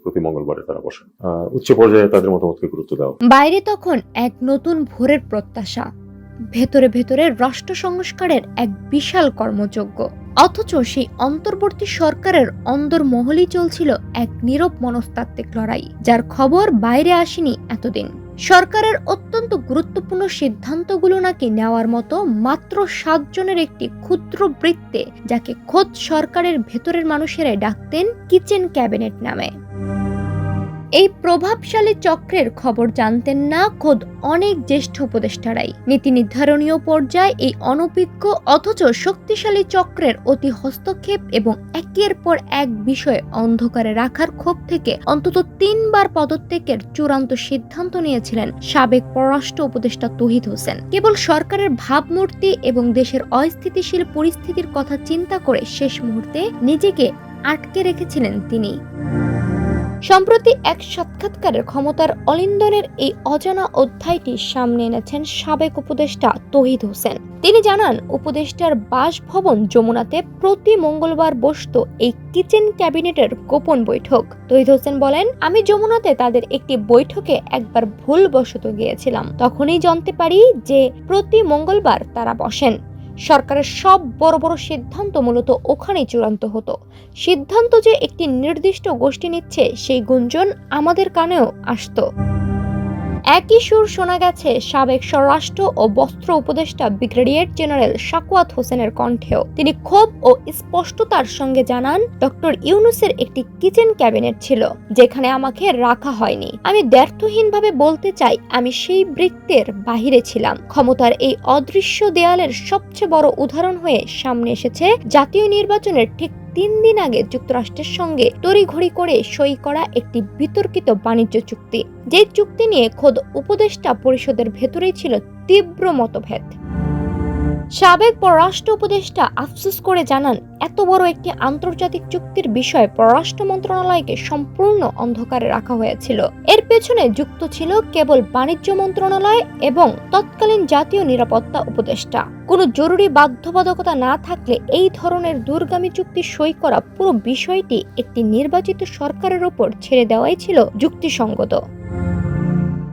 প্রতি মঙ্গলবারে তারা বসেন। উচ্চ পর্যায়ে তাদের মতামতকে গুরুত্ব দেওয়া। বাইরে তখন এক নতুন ভোরের প্রত্যাশা, ভেতরে ভেতরে রাষ্ট্র সংস্কারের এক বিশাল কর্মযজ্ঞ। অথচ সেই অন্তর্বর্তী সরকারের অন্দরমহলেই চলছিল এক নীরব মনস্তাত্ত্বিক লড়াই, যার খবর বাইরে আসেনি এতদিন। সরকারের অত্যন্ত গুরুত্বপূর্ণ সিদ্ধান্তগুলো নাকি নেওয়ার মতো মাত্র 7 জনের একটি ক্ষুদ্র বৃত্তে, যাকে খোদ সরকারের ভেতরের মানুষেরাই ডাকতেন কিচেন ক্যাবিনেট নামে। এই প্রভাবশালী চক্রের খবর জানতেন না খোদ অনেক জ্যেষ্ঠ উপদেষ্টারাই। নীতি নির্ধারণীয় পর্যায়ে এই অনভিজ্ঞ অথচ শক্তিশালী চক্রের অতি হস্তক্ষেপ এবং একের পর এক বিষয়ে অন্ধকারে রাখার ক্ষোভ থেকে অন্তত 3 বার পদত্যাগের চূড়ান্ত সিদ্ধান্ত নিয়েছিলেন সাবেক পররাষ্ট্র উপদেষ্টা তৌহিদ হোসেন। কেবল সরকারের ভাবমূর্তি এবং দেশের অস্থিতিশীল পরিস্থিতির কথা চিন্তা করে শেষ মুহূর্তে নিজেকে আটকে রেখেছিলেন তিনি। সম্প্রতি এক সাক্ষাৎকারের ক্ষমতার অলিন্দনের এই অজানা অধ্যায়টি সামনে এনেছেন সাবেক উপদেষ্টা তৌহিদ হোসেন। তিনি জানান, উপদেষ্টার বাসভবন যমুনাতে প্রতি মঙ্গলবার বসত এই কিচেন ক্যাবিনেটের গোপন বৈঠক। তৌহিদ হোসেন বলেন, আমি যমুনাতে তাদের একটি বৈঠকে একবার ভুলবশত গিয়েছিলাম। তখনই জানতে পারি যে প্রতি মঙ্গলবার তারা বসেন। সরকারের সব বড় বড় সিদ্ধান্ত মূলত ওখানেই চূড়ান্ত হতো। সিদ্ধান্ত যে একটি নির্দিষ্ট গোষ্ঠী নিচ্ছে সেই গুঞ্জন আমাদের কানেও আসতো। একই সুর শোনা গেছে সাবেক স্বরাষ্ট্র ও বস্ত্র উপদেষ্টা ব্রিগেডিয়ার জেনারেল সাখাওয়াত হোসেনের কণ্ঠেও। তিনি ক্ষোভ ও স্পষ্টতার সঙ্গে জানান, ডক্টর ইউনূসের একটি কিচেন ক্যাবিনেট ছিল যেখানে আমাকে রাখা হয়নি। আমি দ্ব্যর্থহীনভাবে বলতে চাই, আমি সেই বৃত্তের বাহিরে ছিলাম। ক্ষমতার এই অদৃশ্য দেয়ালের সবচেয়ে বড় উদাহরণ হয়ে সামনে এসেছে জাতীয় নির্বাচনের ঠিক 3 দিন আগে যুক্তরাষ্ট্রের সঙ্গে তড়িঘড়ি করে সই করা একটি বিতর্কিত বাণিজ্য চুক্তি, যে চুক্তি নিয়ে খোদ উপদেষ্টা পরিষদের ভেতরেই ছিল তীব্র মতভেদ। সাবেক পররাষ্ট্র উপদেষ্টা আফসোস করে জানান, এত বড় একটি আন্তর্জাতিক চুক্তির বিষয়ে পররাষ্ট্র মন্ত্রণালয়কে সম্পূর্ণ অন্ধকারে রাখা হয়েছিল। এর পেছনে যুক্ত ছিল কেবল বাণিজ্য মন্ত্রণালয় এবং তৎকালীন জাতীয় নিরাপত্তা উপদেষ্টা। কোনো জরুরি বাধ্যবাধকতা না থাকলে এই ধরনের দূরগামী চুক্তি সই করা পুরো বিষয়টি একটি নির্বাচিত সরকারের ওপর ছেড়ে দেওয়াই ছিল যুক্তিসঙ্গত।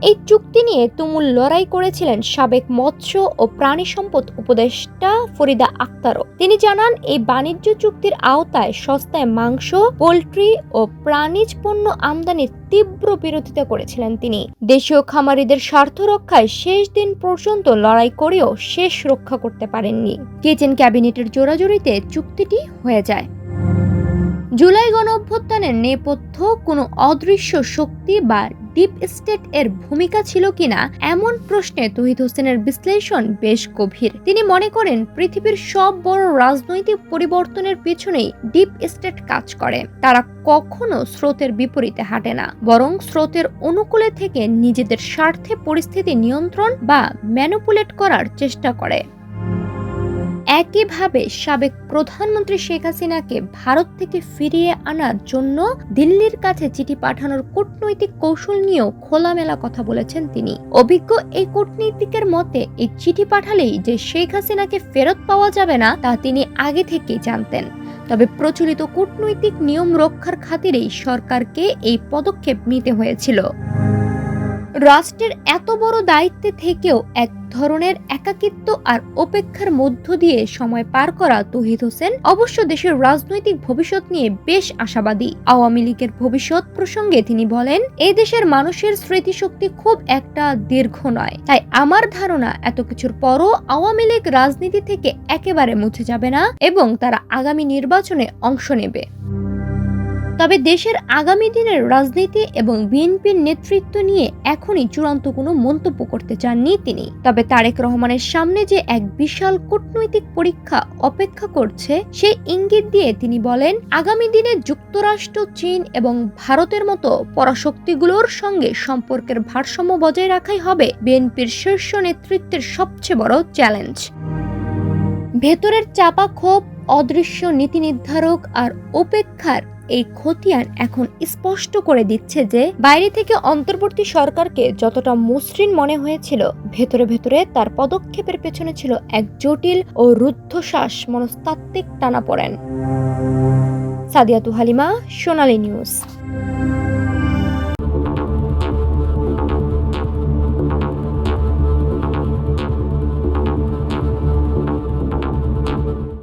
এই চুক্তি নিয়ে তুমুল লড়াই করেছিলেন সাবেক মৎস্য ও প্রাণী সম্পদ উপদেষ্টা ফরিদা আক্তারও। তিনি জানান, এই বাণিজ্য চুক্তির আওতায় সস্তায় মাংস, পোল্ট্রি ও প্রাণীজ পণ্য আমদানির তীব্র বিরোধিতা করেছিলেন তিনি। দেশীয় খামারিদের স্বার্থ রক্ষায় শেষ দিন পর্যন্ত লড়াই করেও শেষ রক্ষা করতে পারেননি। কিচেন ক্যাবিনেটের জোরাজুরিতে চুক্তিটি হয়ে যায়। জুলাই গণঅভ্যুত্থানের নেপথ্য কোনো অদৃশ্য শক্তি বা ডিপ স্টেট এর ভূমিকা ছিল কিনা, এমন প্রশ্নে তৌহিদ হোসেনের বিশ্লেষণ বেশ গভীর। তিনি মনে করেন, পৃথিবীর সব বড় রাজনৈতিক পরিবর্তনের পিছনেই ডিপ স্টেট কাজ করে। তারা কখনো স্রোতের বিপরীতে হাঁটে না, বরং স্রোতের অনুকূলে থেকে নিজেদের স্বার্থে পরিস্থিতি নিয়ন্ত্রণ বা ম্যানিপুলেট করার চেষ্টা করে। একইভাবে সাবেক প্রধানমন্ত্রী শেখ হাসিনাকে ভারত থেকে ফিরিয়ে আনার জন্য দিল্লির কাছে চিঠি পাঠানোর কূটনৈতিক কৌশল নিয়েও খোলামেলা কথা বলেছেন তিনি। অভিজ্ঞ এই কূটনীতিকের মতে, এই চিঠি পাঠালেই যে শেখ হাসিনাকে ফেরত পাওয়া যাবে না তা তিনি আগে থেকেই জানতেন। তবে প্রচলিত কূটনৈতিক নিয়ম রক্ষার খাতিরেই সরকারকে এই পদক্ষেপ নিতে হয়েছিল। রাষ্ট্রের এত বড় দায়িত্বে থেকেও এক ধরনের একাকিত্ব আর অপেক্ষার মধ্য দিয়ে সময় পার করা তৌহিদ হোসেন অবশ্য দেশের রাজনৈতিক ভবিষ্যৎ নিয়ে বেশ আশাবাদী। আওয়ামী লীগের ভবিষ্যৎ প্রসঙ্গে তিনি বলেন, এই দেশের মানুষের স্মৃতিশক্তি খুব একটা দীর্ঘ নয়, তাই আমার ধারণা এত কিছুর পরও আওয়ামী লীগ রাজনীতি থেকে একেবারে মুছে যাবে না এবং তারা আগামী নির্বাচনে অংশ নেবে। তবে দেশের আগামী দিনের রাজনীতি এবং বিএনপির নেতৃত্ব নিয়ে এখনই চূড়ান্ত কোনো মন্তব্য করতে চাননি তিনি। তবে তারেক রহমানের সামনে যে এক বিশাল কূটনৈতিক পরীক্ষা অপেক্ষা করছে সেই ইঙ্গিত দিয়ে তিনি বলেন, আগামী দিনে যুক্তরাষ্ট্র, চীন এবং ভারতের মতো পরাশক্তিগুলোর সঙ্গে সম্পর্কের ভারসাম্য বজায় রাখাই হবে বিএনপির শীর্ষ নেতৃত্বের সবচেয়ে বড় চ্যালেঞ্জ। ভেতরের চাপা ক্ষোভ, অদৃশ্য নীতি নির্ধারক আর উপেক্ষার এই খতিয়ান এখন স্পষ্ট করে দিচ্ছে যে বাইরে থেকে অন্তর্বর্তী সরকারকে যতটা মসৃণ মনে হয়েছিল, ভেতরে ভেতরে তার পদক্ষেপের পেছনে ছিল এক জটিল ও রুদ্ধশ্বাস মনস্তাত্ত্বিক টানাপোড়েন। সাদিয়াতু হালিমা, সোনালী নিউজ।